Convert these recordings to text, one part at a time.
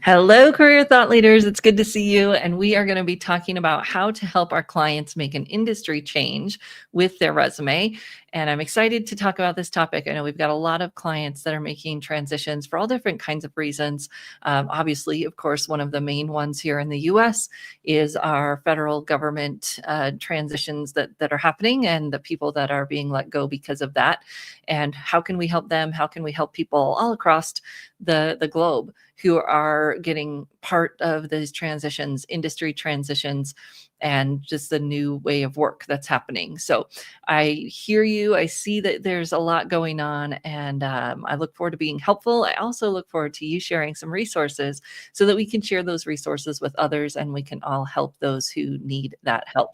Hello, career thought leaders. It's good to see you. And we are going to be talking about how to help our clients make an industry change with their resume. And I'm excited to talk about this topic. I know we've got a lot of clients that are making transitions for all different kinds of reasons. Obviously, of course, one of the main ones here in the US is our federal government transitions that are happening and the people that are being let go because of that. And how can we help them? How can we help people all across the globe who are getting part of these transitions, industry transitions, and just the new way of work that's happening. So I hear you. I see that there's a lot going on, and I look forward to being helpful. I also look forward to you sharing some resources so that we can share those resources with others and we can all help those who need that help.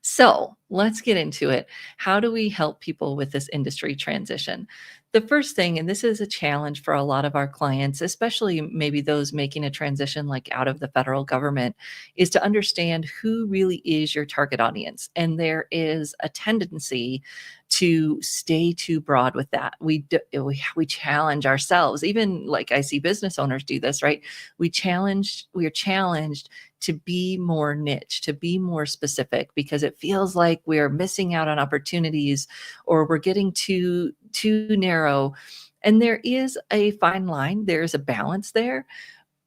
So let's get into it. How do we help people with this industry transition? The first thing, and this is a challenge for a lot of our clients, especially maybe those making a transition like out of the federal government, is to understand who really is your target audience. And there is a tendency to stay too broad with that. We challenge ourselves, even like I see business owners do this, right? We are challenged to be more niche, to be more specific, because it feels like we're missing out on opportunities or we're getting too narrow. And there is a fine line, there's a balance there.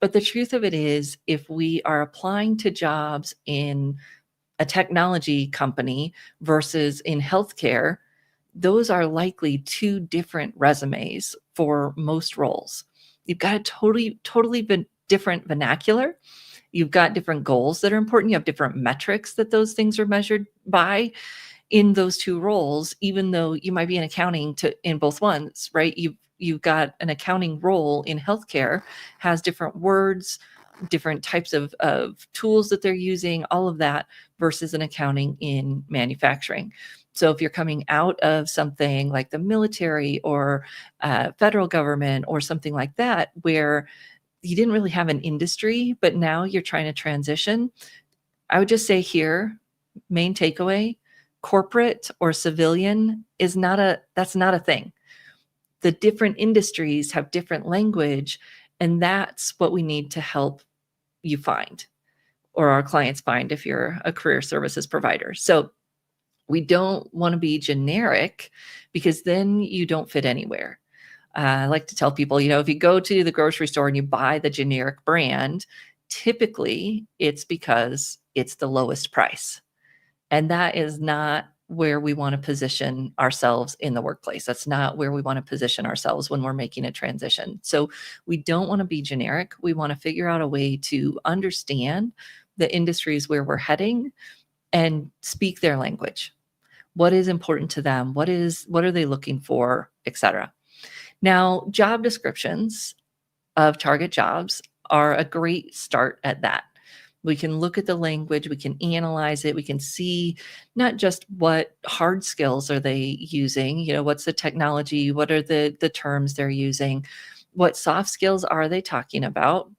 But the truth of it is, if we are applying to jobs in a technology company versus in healthcare, those are likely two different resumes for most roles. You've got a totally different vernacular. You've got different goals that are important. You have different metrics that those things are measured by in those two roles, even though you might be in accounting in both ones, right? You've got an accounting role in healthcare, has different words, different types of tools that they're using, all of that, versus an accounting in manufacturing. So if you're coming out of something like the military or federal government or something like that, where you didn't really have an industry, but now you're trying to transition, I would just say here, main takeaway, corporate or civilian that's not a thing. The different industries have different language, and that's what we need to help you find, or our clients find if you're a career services provider. So we don't want to be generic, because then you don't fit anywhere. I like to tell people, if you go to the grocery store and you buy the generic brand, typically it's because it's the lowest price. And that is not where we want to position ourselves in the workplace. That's not where we want to position ourselves when we're making a transition. So we don't want to be generic. We want to figure out a way to understand the industries where we're heading and speak their language. What is important to them? What are they looking for, etc. Now, job descriptions of target jobs are a great start at that. We can look at the language, we can analyze it, we can see not just what hard skills are they using, what's the technology, what are the terms they're using, what soft skills are they talking about,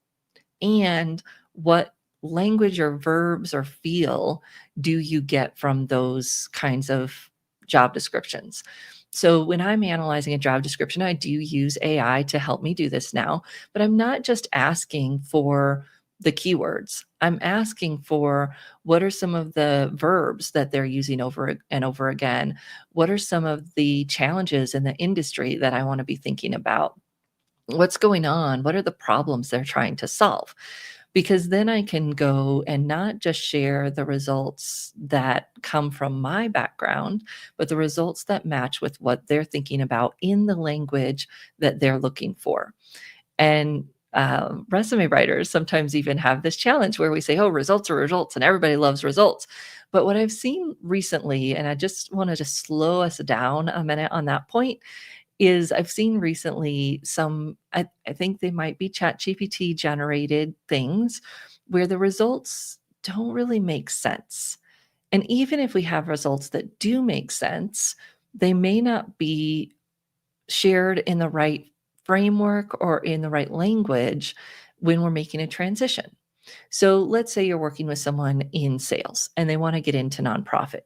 and what language or verbs or feel do you get from those kinds of job descriptions. So when I'm analyzing a job description, I do use AI to help me do this now, but I'm not just asking for the keywords. I'm asking for, what are some of the verbs that they're using over and over again? What are some of the challenges in the industry that I want to be thinking about? What's going on? What are the problems they're trying to solve? Because then I can go and not just share the results that come from my background, but the results that match with what they're thinking about in the language that they're looking for. And resume writers sometimes even have this challenge where we say, oh, results are results, and everybody loves results. But what I've seen recently, and I just want to just slow us down a minute on that point, is I've seen recently I think they might be ChatGPT generated things where the results don't really make sense. And even if we have results that do make sense, they may not be shared in the right framework or in the right language when we're making a transition. So let's say you're working with someone in sales and they want to get into nonprofit.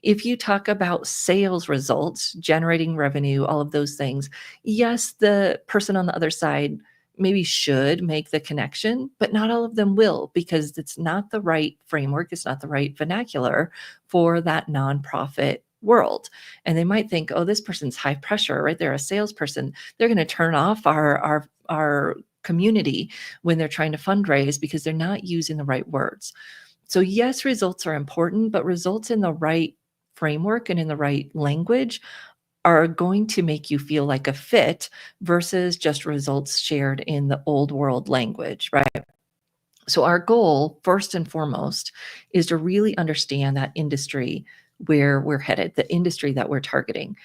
If you talk about sales results, generating revenue, all of those things, yes, the person on the other side maybe should make the connection, but not all of them will, because it's not the right framework, it's not the right vernacular for that nonprofit world. And they might think, oh, this person's high pressure, right? They're a salesperson. They're going to turn off our community when they're trying to fundraise because they're not using the right words. So yes, results are important, but results in the right framework and in the right language are going to make you feel like a fit versus just results shared in the old world language, right? So our goal, first and foremost, is to really understand that industry where we're headed, the industry that we're targeting,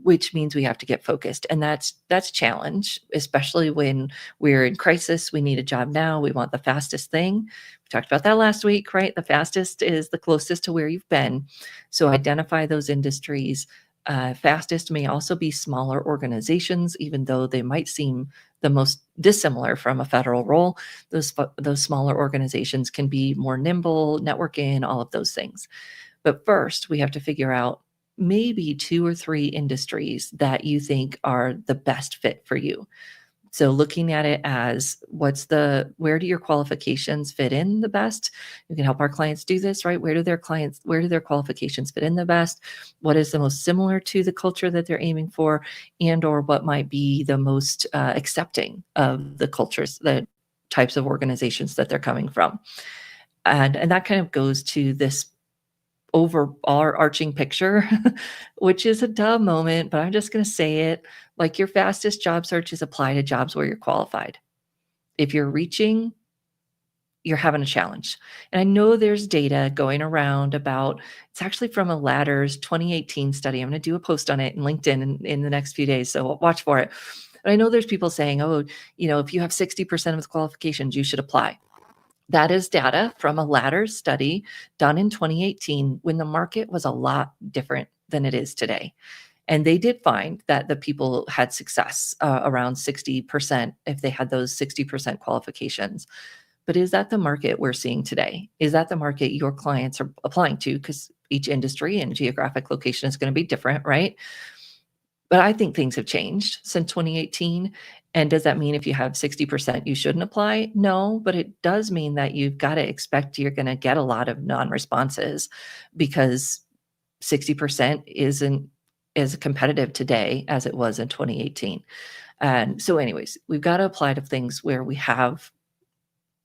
which means we have to get focused. And that's a challenge, especially when we're in crisis. We need a job now. We want the fastest thing. We talked about that last week, right? The fastest is the closest to where you've been. So identify those industries. Fastest may also be smaller organizations, even though they might seem the most dissimilar from a federal role. Those smaller organizations can be more nimble, networking, all of those things. But first, we have to figure out maybe 2 or 3 industries that you think are the best fit for you. So looking at it as where do your qualifications fit in the best? We can help our clients do this, right? Where do their qualifications fit in the best? What is the most similar to the culture that they're aiming for, and or what might be the most accepting of the cultures, the types of organizations that they're coming from? And that kind of goes to this overarching picture, which is a dumb moment, but I'm just going to say it. Like, your fastest job search is apply to jobs where you're qualified. If you're reaching, you're having a challenge. And I know there's data going around about, it's actually from a Ladders 2018 study. I'm going to do a post on it in LinkedIn in the next few days, so watch for it. But I know there's people saying, oh, if you have 60% of the qualifications, you should apply. That is data from a Ladders study done in 2018 when the market was a lot different than it is today. And they did find that the people had success around 60% if they had those 60% qualifications. But is that the market we're seeing today? Is that the market your clients are applying to? Because each industry and geographic location is going to be different, right? But I think things have changed since 2018. And does that mean if you have 60%, you shouldn't apply? No, but it does mean that you've got to expect you're going to get a lot of non-responses, because 60% isn't as competitive today as it was in 2018. And so anyways, we've got to apply to things where we have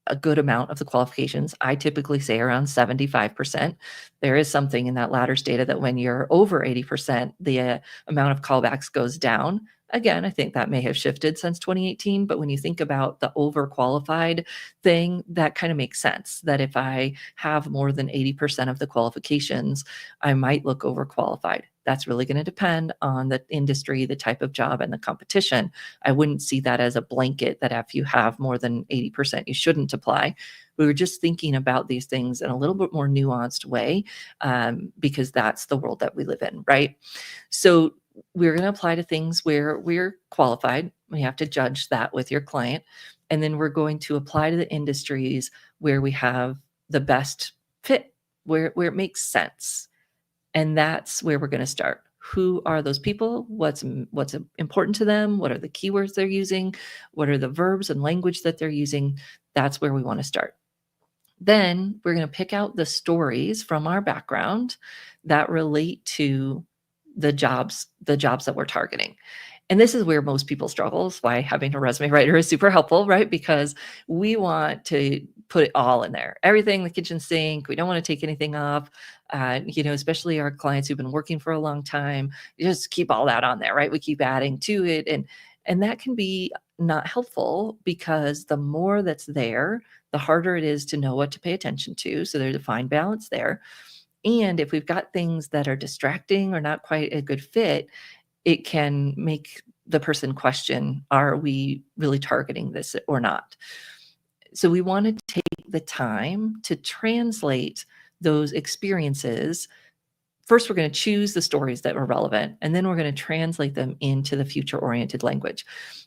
a good amount of the qualifications. I typically say around 75%. There is something in that Ladders data that when you're over 80%, the amount of callbacks goes down. Again, I think that may have shifted since 2018, but when you think about the overqualified thing, that kind of makes sense. That if I have more than 80% of the qualifications, I might look overqualified. That's really going to depend on the industry, the type of job, and the competition. I wouldn't see that as a blanket that if you have more than 80%, you shouldn't apply. We were just thinking about these things in a little bit more nuanced way, because that's the world that we live in, right? So we're going to apply to things where we're qualified. We have to judge that with your client. And then we're going to apply to the industries where we have the best fit, where it makes sense. And that's where we're going to start. Who are those people? What's important to them? What are the keywords they're using? What are the verbs and language that they're using? That's where we want to start. Then we're going to pick out the stories from our background that relate to the jobs that we're targeting. And this is where most people struggle. That's why having a resume writer is super helpful, right? Because we want to put it all in there, everything, the kitchen sink. We don't want to take anything off. Especially our clients who've been working for a long time, just keep all that on there, right? We keep adding to it. And that can be not helpful, because the more that's there, the harder it is to know what to pay attention to. So there's a fine balance there. And if we've got things that are distracting or not quite a good fit, it can make the person question, are we really targeting this or not? So we want to take the time to translate those experiences first we're going to choose the stories that are relevant, and then we're going to translate them into the future-oriented language.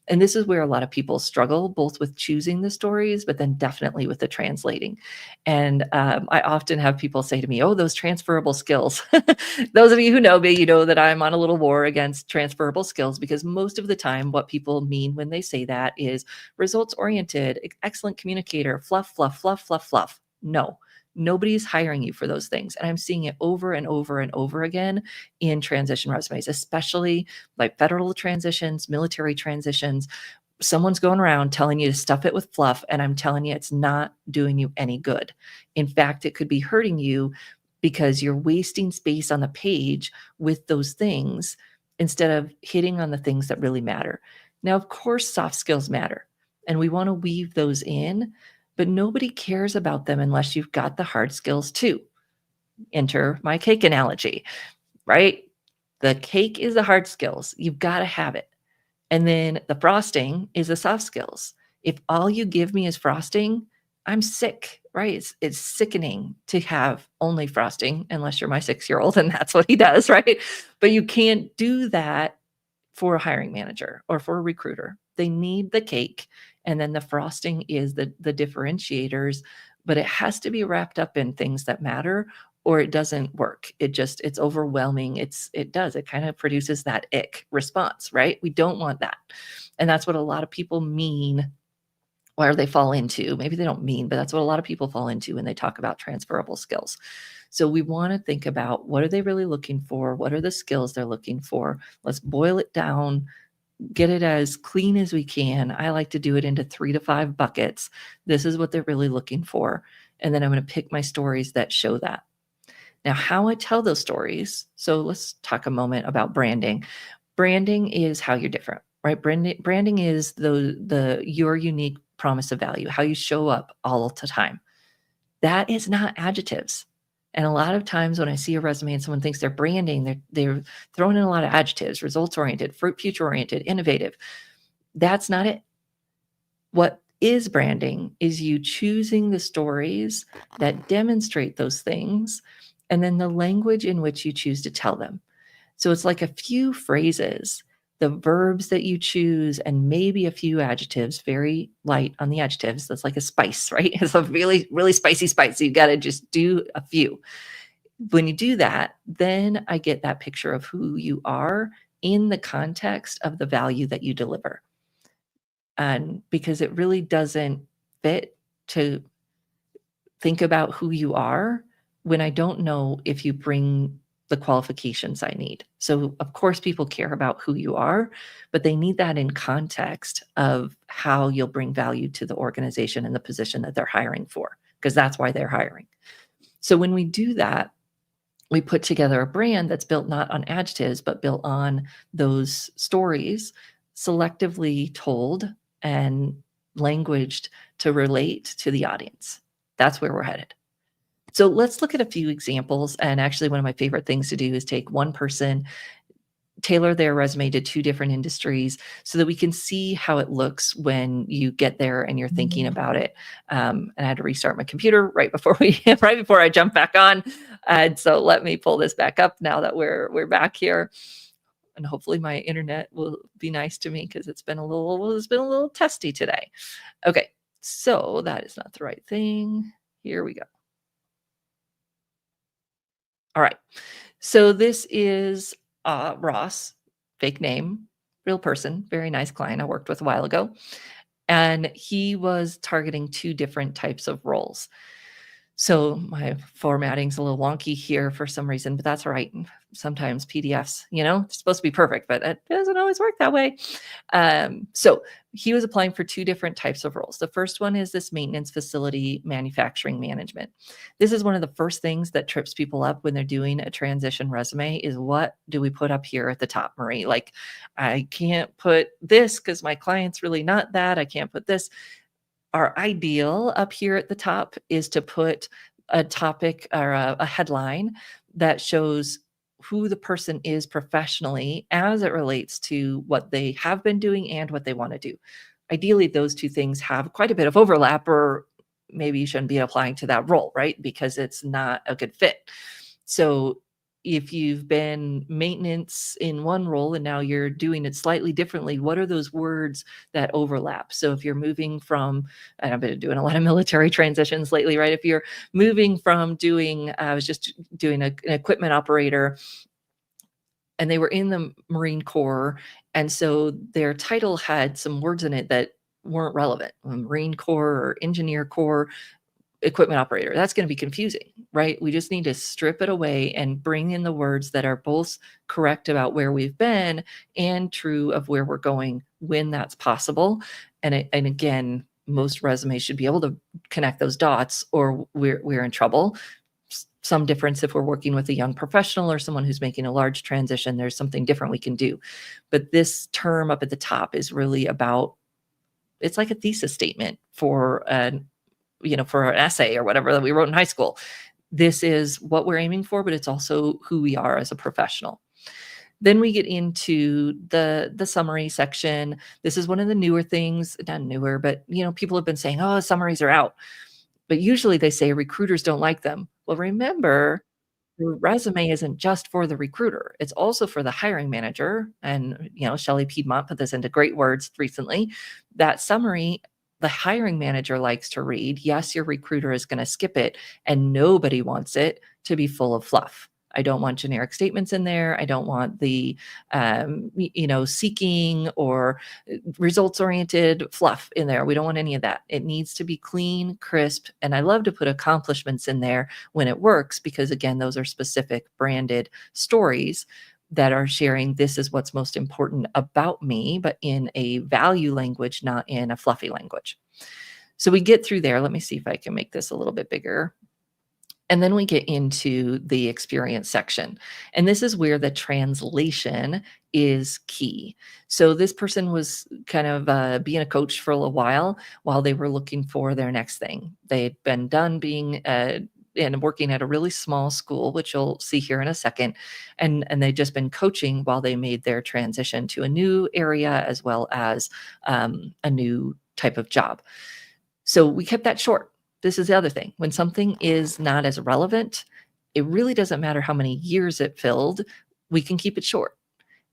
And this is where a lot of people struggle, both with choosing the stories, but then definitely with the translating. And I often have people say to me, oh, those transferable skills. Those of you who know me, you know that I'm on a little war against transferable skills, because most of the time what people mean when they say that is results-oriented, excellent communicator, fluff, fluff, fluff, fluff, fluff. No. Nobody's hiring you for those things. And I'm seeing it over and over and over again in transition resumes, especially like federal transitions, military transitions. Someone's going around telling you to stuff it with fluff, and I'm telling you it's not doing you any good. In fact, it could be hurting you because you're wasting space on the page with those things instead of hitting on the things that really matter. Now, of course, soft skills matter, and we want to weave those in, but nobody cares about them unless you've got the hard skills too. Enter my cake analogy, right? The cake is the hard skills. You've got to have it. And then the frosting is the soft skills. If all you give me is frosting, I'm sick, right? It's sickening to have only frosting, unless you're my 6-year-old and that's what he does, right? But you can't do that for a hiring manager or for a recruiter. They need the cake, and then the frosting is the differentiators, but it has to be wrapped up in things that matter, or it doesn't work. It's overwhelming. It kind of produces that ick response, right? We don't want that. And that's what a lot of people mean, or they fall into. Maybe they don't mean, but that's what a lot of people fall into when they talk about transferable skills. So we want to think about, what are they really looking for? What are the skills they're looking for? Let's boil it down, get it as clean as we can. I like to do it into 3 to 5 buckets. This is what they're really looking for. And then I'm going to pick my stories that show that. Now, how I tell those stories. So let's talk a moment about branding. Branding is how you're different, right? Branding is your unique promise of value, how you show up all the time. That is not adjectives. And a lot of times when I see a resume and someone thinks they're branding, they're throwing in a lot of adjectives: results-oriented, future-oriented, innovative. That's not it. What is branding is you choosing the stories that demonstrate those things, and then the language in which you choose to tell them. So it's like a few phrases, the verbs that you choose, and maybe a few adjectives, very light on the adjectives. That's like a spice, right? It's a really, really spicy spice. So you got to just do a few. When you do that, then I get that picture of who you are in the context of the value that you deliver. And because it really doesn't fit to think about who you are when I don't know if you bring the qualifications I need. So of course people care about who you are, but they need that in context of how you'll bring value to the organization and the position that they're hiring for, because that's why they're hiring. So when we do that, we put together a brand that's built not on adjectives, but built on those stories, selectively told and languaged to relate to the audience. That's where we're headed. So let's look at a few examples. And actually, one of my favorite things to do is take one person, tailor their resume to 2 different industries so that we can see how it looks when you get there and you're thinking about it. And I had to restart my computer right before I jump back on. And so let me pull this back up now that we're back here. And hopefully my internet will be nice to me, because it's been a little testy today. Okay, so that is not the right thing. Here we go. All right. So this is Ross, fake name, real person, very nice client I worked with a while ago. And he was targeting 2 different types of roles. So my formatting's a little wonky here for some reason, but that's all right. Sometimes PDFs, they're supposed to be perfect, but it doesn't always work that way. So he was applying for 2 different types of roles. The first one is this maintenance facility manufacturing management. This is one of the first things that trips people up when they're doing a transition resume is, what do we put up here at the top, Marie? Like, I can't put this because my client's really not that. I can't put this. Our ideal up here at the top is to put a topic or a headline that shows who the person is professionally as it relates to what they have been doing and what they want to do. Ideally, those 2 things have quite a bit of overlap, or maybe you shouldn't be applying to that role, right? Because it's not a good fit. So if you've been maintenance in one role and now you're doing it slightly differently, what are those words that overlap? So if you're moving from, and I've been doing a lot of military transitions lately, right? If you're moving from doing, I was just doing an equipment operator, and they were in the Marine Corps, and so their title had some words in it that weren't relevant. Marine Corps or Engineer Corps, equipment operator. That's going to be confusing, right? We just need to strip it away and bring in the words that are both correct about where we've been and true of where we're going when that's possible. And again, most resumes should be able to connect those dots, or we're in trouble. Some difference if we're working with a young professional or someone who's making a large transition. There's something different we can do. But this term up at the top is really about, it's like a thesis statement for an for an essay or whatever that we wrote in high school. This is what we're aiming for, but it's also who we are as a professional. Then we get into the summary section. This is one of the newer things, not newer, but people have been saying, oh, summaries are out. But usually they say recruiters don't like them. Well, remember, your resume isn't just for the recruiter. It's also for the hiring manager. And, Shelley Piedmont put this into great words recently. That summary, the hiring manager likes to read. Yes, your recruiter is going to skip it, and nobody wants it to be full of fluff. I don't want generic statements in there. I don't want the, seeking or results-oriented fluff in there. We don't want any of that. It needs to be clean, crisp, and I love to put accomplishments in there when it works because, again, those are specific branded stories that are sharing this is what's most important about me, but in a value language, not in a fluffy language. So we get through there. Let me see if I can make this a little bit bigger. And then we get into the experience section. And this is where the translation is key. So this person was kind of being a coach for a little while they were looking for their next thing. They had been done being and working at a really small school, which you'll see here in a second. And they'd just been coaching while they made their transition to a new area as well as a new type of job. So we kept that short. This is the other thing. When something is not as relevant, it really doesn't matter how many years it filled. We can keep it short.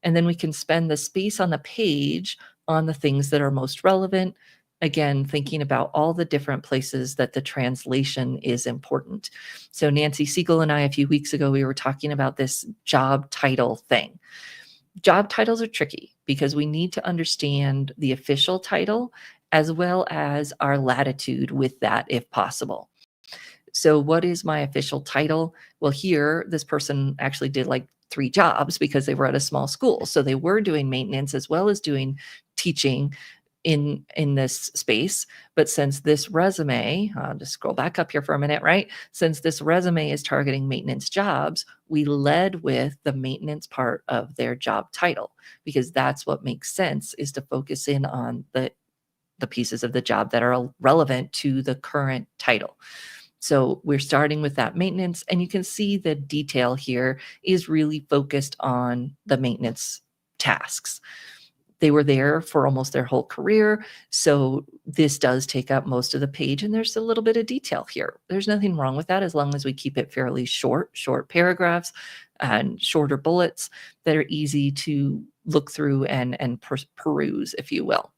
And then we can spend the space on the page on the things that are most relevant. Again, thinking about all the different places that the translation is important. So Nancy Siegel and I, a few weeks ago, we were talking about this job title thing. Job titles are tricky because we need to understand the official title as well as our latitude with that if possible. So what is my official title? Well, here, this person actually did like 3 jobs because they were at a small school. So they were doing maintenance as well as doing teaching in this space. But since this resume, I'll just scroll back up here for a minute, right? Since this resume is targeting maintenance jobs, we led with the maintenance part of their job title because that's what makes sense, is to focus in on the pieces of the job that are relevant to the current title. So we're starting with that maintenance, and you can see the detail here is really focused on the maintenance tasks. They were there for almost their whole career, so this does take up most of the page, and there's a little bit of detail here. There's nothing wrong with that as long as we keep it fairly short paragraphs and shorter bullets that are easy to look through and peruse, if you will.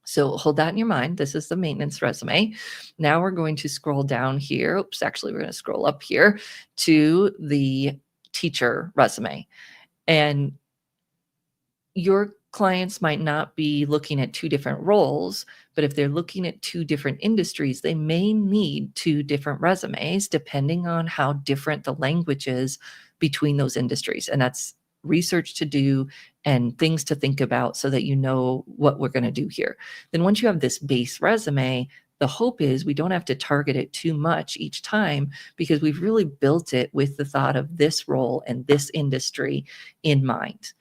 So hold that in your mind. This is the maintenance resume. Now we're going to scroll down here. Oops, actually, we're going to scroll up here to the teacher resume. And your clients might not be looking at 2 different roles, but if they're looking at 2 different industries, they may need 2 different resumes depending on how different the language is between those industries. And that's research to do and things to think about so that you know what we're going to do here. Then once you have this base resume, the hope is we don't have to target it too much each time because we've really built it with the thought of this role and this industry in mind.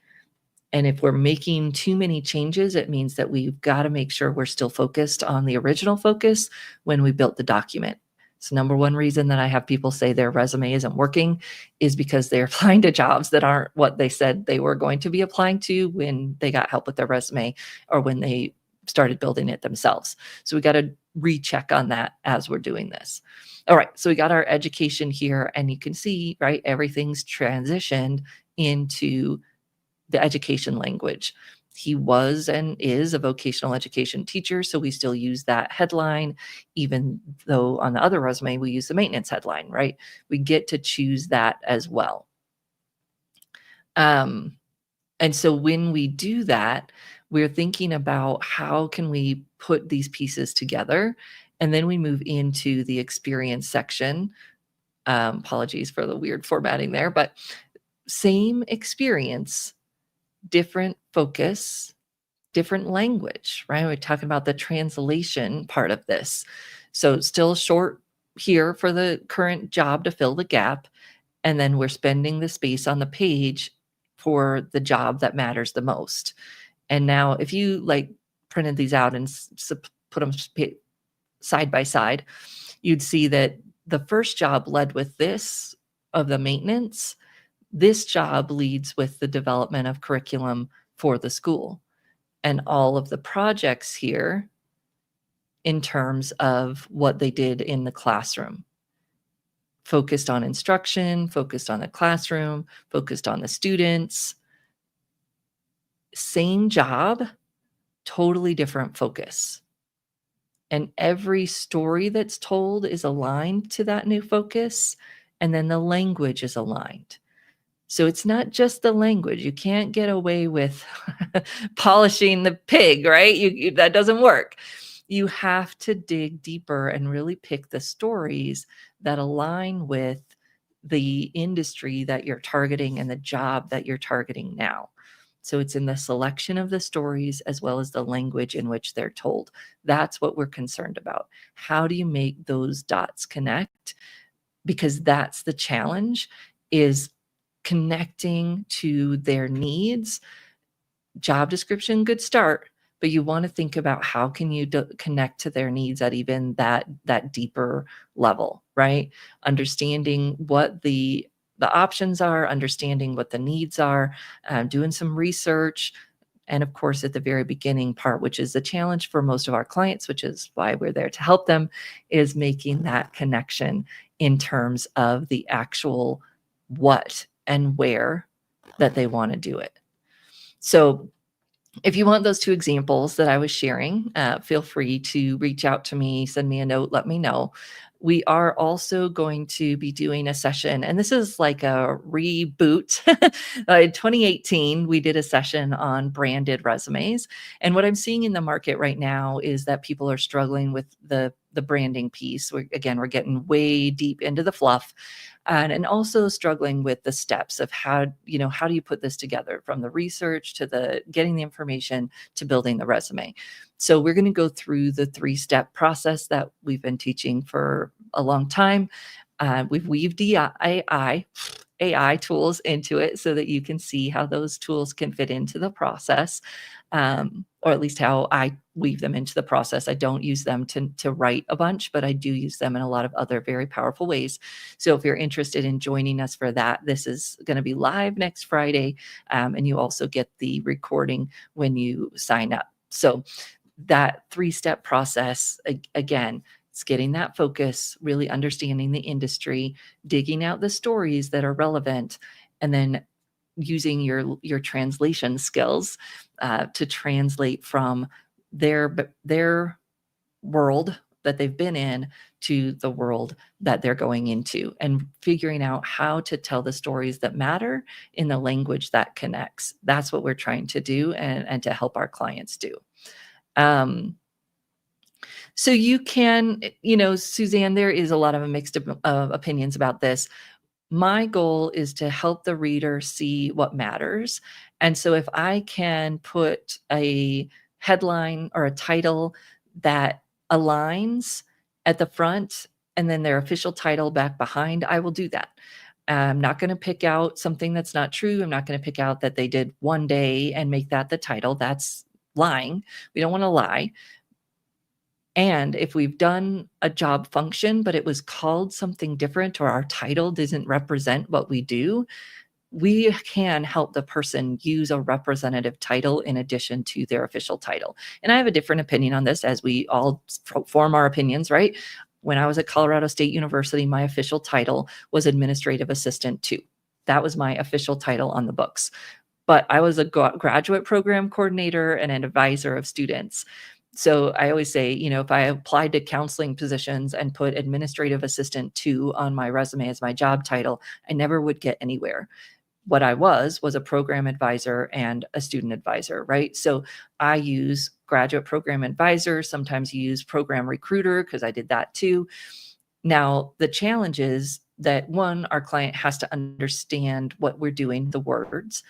And if we're making too many changes, it means that we've got to make sure we're still focused on the original focus when we built the document. So number one reason that I have people say their resume isn't working is because they're applying to jobs that aren't what they said they were going to be applying to when they got help with their resume or when they started building it themselves. So we got to recheck on that as we're doing this. All right, so we got our education here, and you can see, right, everything's transitioned into the education language. He was and is a vocational education teacher, so we still use that headline, even though on the other resume we use the maintenance headline, right? We get to choose that as well. And so when we do that, we're thinking about how can we put these pieces together, and then we move into the experience section. Apologies for the weird formatting there, but same experience, different focus, different language, right? We're talking about the translation part of this. So still short here for the current job to fill the gap. And then we're spending the space on the page for the job that matters the most. And now if you like printed these out and put them side by side, you'd see that the first job led with this of the maintenance. This job leads with the development of curriculum for the school. And all of the projects here in terms of what they did in the classroom. Focused on instruction, focused on the classroom, focused on the students. Same job, totally different focus. And every story that's told is aligned to that new focus, and then the language is aligned. So it's not just the language. You can't get away with polishing the pig, right? That doesn't work. You have to dig deeper and really pick the stories that align with the industry that you're targeting and the job that you're targeting now. So it's in the selection of the stories as well as the language in which they're told. That's what we're concerned about. How do you make those dots connect? Because that's the challenge, is connecting to their needs. Job description, good start, but you want to think about how can you connect to their needs at even that deeper level, right? Understanding what the options are, understanding what the needs are, doing some research. And of course, at the very beginning part, which is the challenge for most of our clients, which is why we're there to help them, is making that connection in terms of the actual what and where that they want to do it. So if you want those two examples that I was sharing, feel free to reach out to me, send me a note, let me know. We are also going to be doing a session, and this is like a reboot. In 2018, we did a session on branded resumes. And what I'm seeing in the market right now is that people are struggling with the branding piece. We're getting way deep into the fluff. And also struggling with the steps of how do you put this together, from the research to the getting the information to building the resume. So we're going to go through the 3-step process that we've been teaching for a long time. We've weaved AI tools into it so that you can see how those tools can fit into the process, or at least how I weave them into the process. I don't use them to write a bunch, but I do use them in a lot of other very powerful ways. So if you're interested in joining us for that, this is going to be live next Friday, and you also get the recording when you sign up. So that 3-step process, again, it's getting that focus, really understanding the industry, digging out the stories that are relevant, and then using your translation skills to translate from their world that they've been in to the world that they're going into, and figuring out how to tell the stories that matter in the language that connects. That's what we're trying to do and to help our clients do. So you can, Suzanne, there is a lot of mixed opinions about this. My goal is to help the reader see what matters. And so if I can put a headline or a title that aligns at the front and then their official title back behind, I will do that. I'm not going to pick out something that's not true. I'm not going to pick out that they did one day and make that the title. That's lying. We don't want to lie. And if we've done a job function, but it was called something different, or our title doesn't represent what we do, we can help the person use a representative title in addition to their official title. And I have a different opinion on this, as we all form our opinions, right? When I was at Colorado State University, my official title was administrative assistant 2. That was my official title on the books. But I was a graduate program coordinator and an advisor of students. So I always say, if I applied to counseling positions and put administrative assistant 2 on my resume as my job title, I never would get anywhere. What I was a program advisor and a student advisor, right? So I use graduate program advisor. Sometimes you use program recruiter, because I did that too. Now, the challenge is that, one, our client has to understand what we're doing, the words.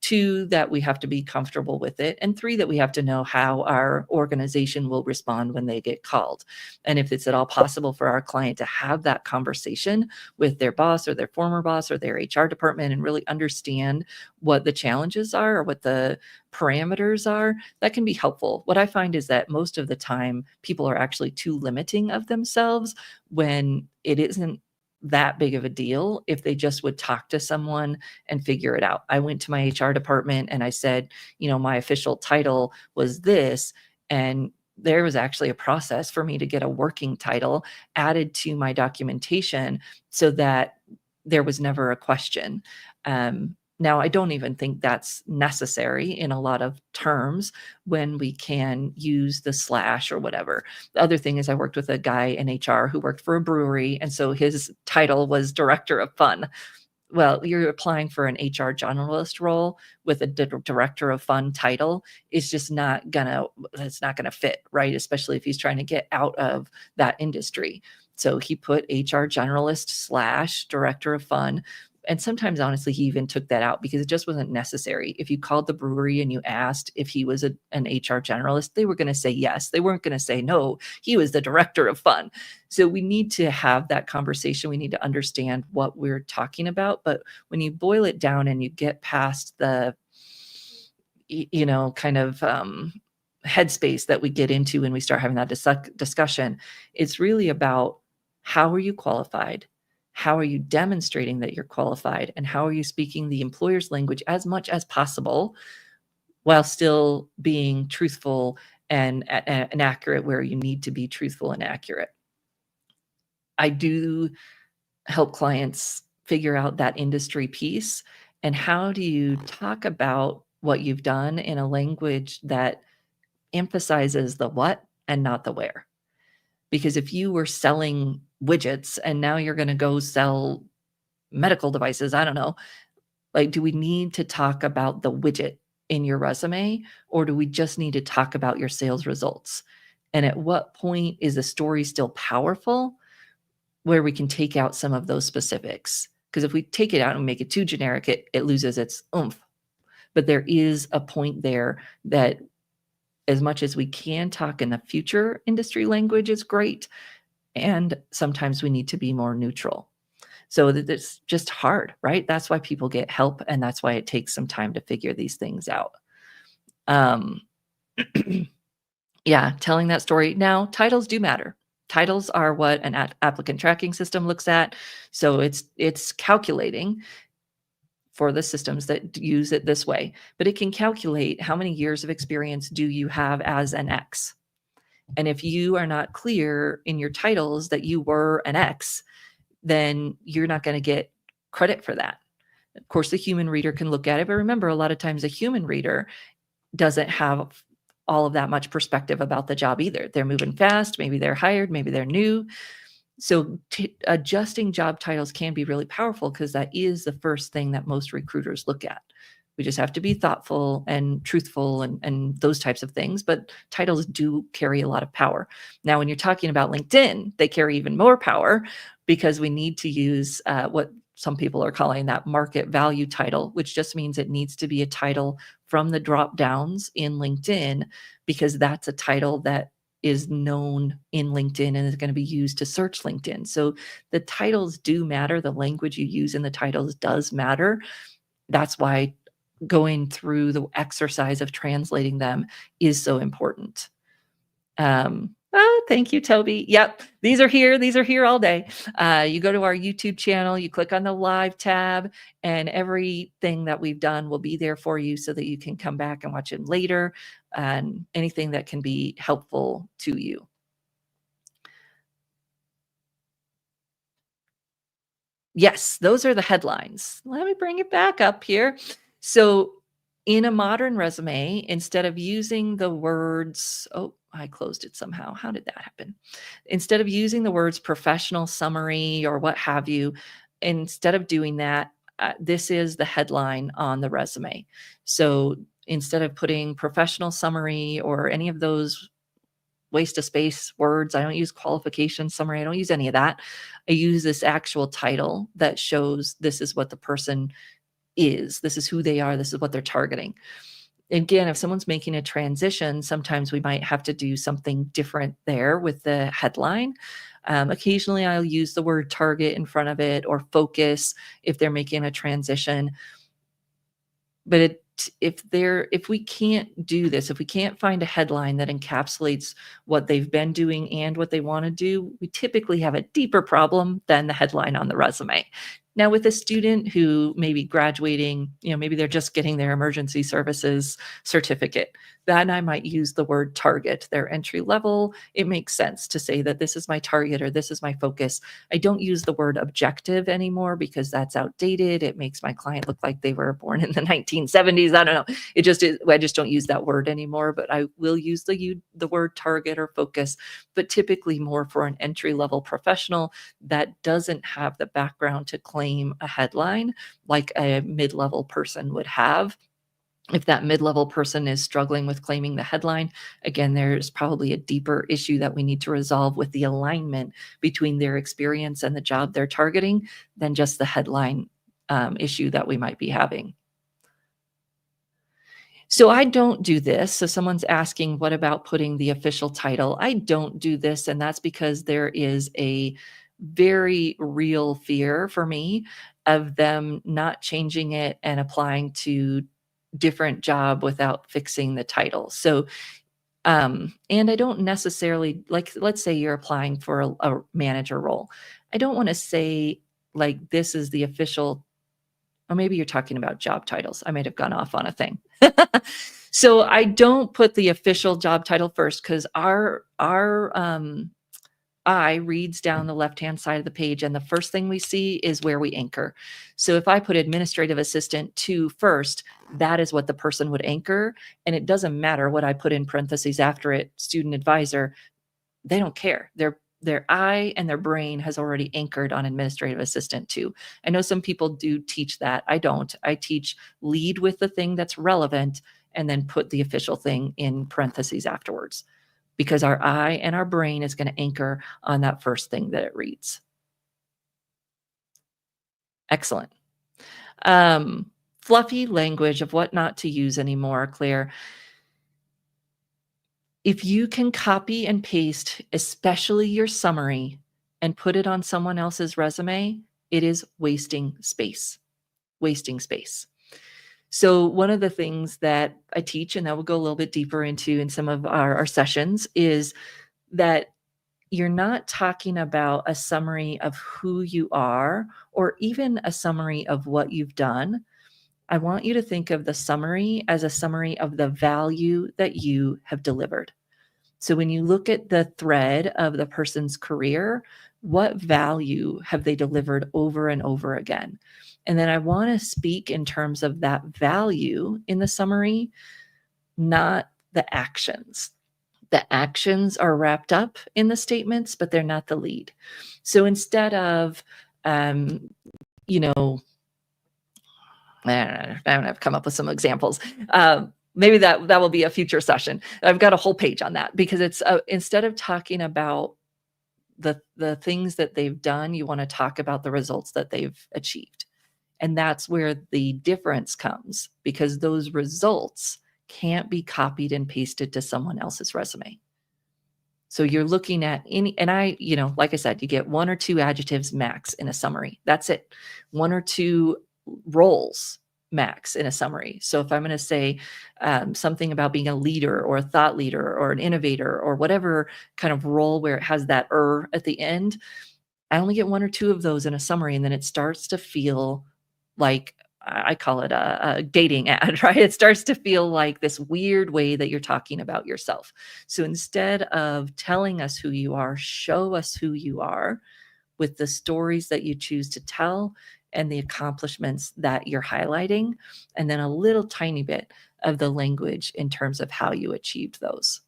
2, that we have to be comfortable with it. And 3, that we have to know how our organization will respond when they get called. And if it's at all possible for our client to have that conversation with their boss or their former boss or their HR department and really understand what the challenges are or what the parameters are, that can be helpful. What I find is that most of the time people are actually too limiting of themselves when it isn't that big of a deal if they just would talk to someone and figure it out. I went to my HR department and I said, my official title was this, and there was actually a process for me to get a working title added to my documentation so that there was never a question. Now, I don't even think that's necessary in a lot of terms when we can use the slash or whatever. The other thing is, I worked with a guy in HR who worked for a brewery, and so his title was director of fun. Well, you're applying for an HR generalist role with a director of fun title. It's just not gonna fit, right? Especially if he's trying to get out of that industry. So he put HR generalist slash director of fun. And sometimes, honestly, he even took that out because it just wasn't necessary. If you called the brewery and you asked if he was an HR generalist, they were going to say yes. They weren't going to say no. He was the director of fun. So we need to have that conversation. We need to understand what we're talking about. But when you boil it down and you get past the, kind of headspace that we get into when we start having that discussion, it's really about, how are you qualified? How are you demonstrating that you're qualified? And how are you speaking the employer's language as much as possible while still being truthful and accurate where you need to be truthful and accurate? I do help clients figure out that industry piece. And how do you talk about what you've done in a language that emphasizes the what and not the where? Because if you were selling widgets and now you're going to go sell medical devices, I don't know, like, do we need to talk about the widget in your resume, or do we just need to talk about your sales results? And at what point is the story still powerful where we can take out some of those specifics? Because if we take it out and make it too generic, it loses its oomph. But there is a point there that, as much as we can talk in the future industry language, is great. And sometimes we need to be more neutral. So it's just hard, right? That's why people get help. And that's why it takes some time to figure these things out. Yeah, telling that story. Now, titles do matter. Titles are what an applicant tracking system looks at. So it's calculating for the systems that use it this way, but it can calculate how many years of experience do you have as an X. And if you are not clear in your titles that you were an X, then you're not going to get credit for that. Of course, the human reader can look at it, but remember, a lot of times a human reader doesn't have all of that much perspective about the job either. They're moving fast, maybe they're hired, maybe they're new. So adjusting job titles can be really powerful, because that is the first thing that most recruiters look at. We just have to be thoughtful and truthful and those types of things. But titles do carry a lot of power. Now, when you're talking about LinkedIn, they carry even more power, because we need to use what some people are calling that market value title, which just means it needs to be a title from the drop downs in LinkedIn, because that's a title that is known in LinkedIn and is going to be used to search LinkedIn. So the titles do matter. The language you use in the titles does matter. That's why going through the exercise of translating them is so important. Oh, thank you, Toby. Yep, these are here. These are here all day. You go to our YouTube channel, you click on the live tab, and everything that we've done will be there for you so that you can come back and watch it later, and anything that can be helpful to you. Yes, those are the headlines. Let me bring it back up here. So, in a modern resume, instead of using the words, oh, I closed it somehow. How did that happen? Instead of using the words professional summary or what have you, instead of doing that, this is the headline on the resume. So, instead of putting professional summary or any of those waste of space words. I don't use qualification summary. I don't use any of that. I use this actual title that shows this is what the person is. This is who they are. This is what they're targeting. Again, if someone's making a transition, sometimes we might have to do something different there with the headline. Occasionally, I'll use the word target in front of it or focus if they're making a transition. But if we can't do this, if we can't find a headline that encapsulates what they've been doing and what they want to do, we typically have a deeper problem than the headline on the resume. Now, with a student who may be graduating, maybe they're just getting their emergency services certificate, then I might use the word target, their entry level. It makes sense to say that this is my target or this is my focus. I don't use the word objective anymore because that's outdated. It makes my client look like they were born in the 1970s. I don't know. It just is, I just don't use that word anymore, but I will use the word target or focus, but typically more for an entry level professional that doesn't have the background to claim a headline like a mid-level person would have. If that mid-level person is struggling with claiming the headline, again, there's probably a deeper issue that we need to resolve with the alignment between their experience and the job they're targeting than just the headline issue that we might be having. So I don't do this. So someone's asking, what about putting the official title? I don't do this. And that's because there is a very real fear for me of them not changing it and applying to different job without fixing the title. So, and I don't necessarily like, let's say you're applying for a manager role. I don't want to say like, this is the official, or maybe you're talking about job titles. I might have gone off on a thing. So I don't put the official job title first because our eye reads down the left-hand side of the page, and the first thing we see is where we anchor. So if I put administrative assistant 2 first, that is what the person would anchor, and it doesn't matter what I put in parentheses after it, student advisor, they don't care. Their eye and their brain has already anchored on administrative assistant 2. I know some people do teach that. I don't. I teach lead with the thing that's relevant and then put the official thing in parentheses afterwards, because our eye and our brain is going to anchor on that first thing that it reads. Excellent. Fluffy language of what not to use anymore, Claire. If you can copy and paste, especially your summary, and put it on someone else's resume, it is wasting space. Wasting space. So one of the things that I teach, and that we'll go a little bit deeper into in some of our sessions, is that you're not talking about a summary of who you are or even a summary of what you've done. I want you to think of the summary as a summary of the value that you have delivered. So when you look at the thread of the person's career, what value have they delivered over and over again? And then I want to speak in terms of that value in the summary, not the actions. The actions are wrapped up in the statements, but they're not the lead. So instead of, you know, I don't have to come up with some examples. Maybe that will be a future session. I've got a whole page on that because it's instead of talking about the things that they've done, you want to talk about the results that they've achieved. And that's where the difference comes, because those results can't be copied and pasted to someone else's resume. So you're looking at any, and like I said, you get 1 or 2 adjectives max in a summary. That's it. 1 or 2 roles. max in a summary. So if I'm going to say something about being a leader or a thought leader or an innovator or whatever kind of role where it has that at the end, I only get one or two of those in a summary, and then it starts to feel like I call it a dating ad, right? It starts to feel like this weird way that you're talking about yourself. So instead of telling us who you are, show us who you are with the stories that you choose to tell and the accomplishments that you're highlighting, and then a little tiny bit of the language in terms of how you achieved those.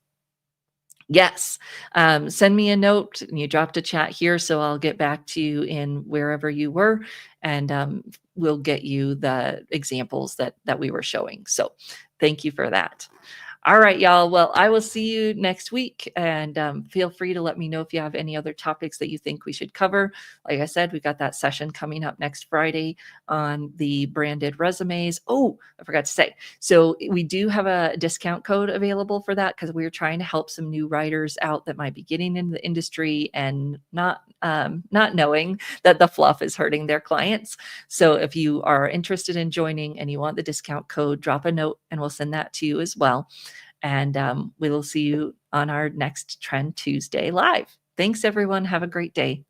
Yes. Send me a note, and you dropped a chat here, so I'll get back to you in wherever you were, and we'll get you the examples that we were showing. So thank you for that. All right, y'all. Well, I will see you next week, and feel free to let me know if you have any other topics that you think we should cover. Like I said, we've got that session coming up next Friday on the branded resumes. Oh, I forgot to say. So we do have a discount code available for that because we're trying to help some new writers out that might be getting into the industry and not knowing that the fluff is hurting their clients. So if you are interested in joining and you want the discount code, drop a note and we'll send that to you as well. And we will see you on our next Trend Tuesday live. Thanks, everyone. Have a great day.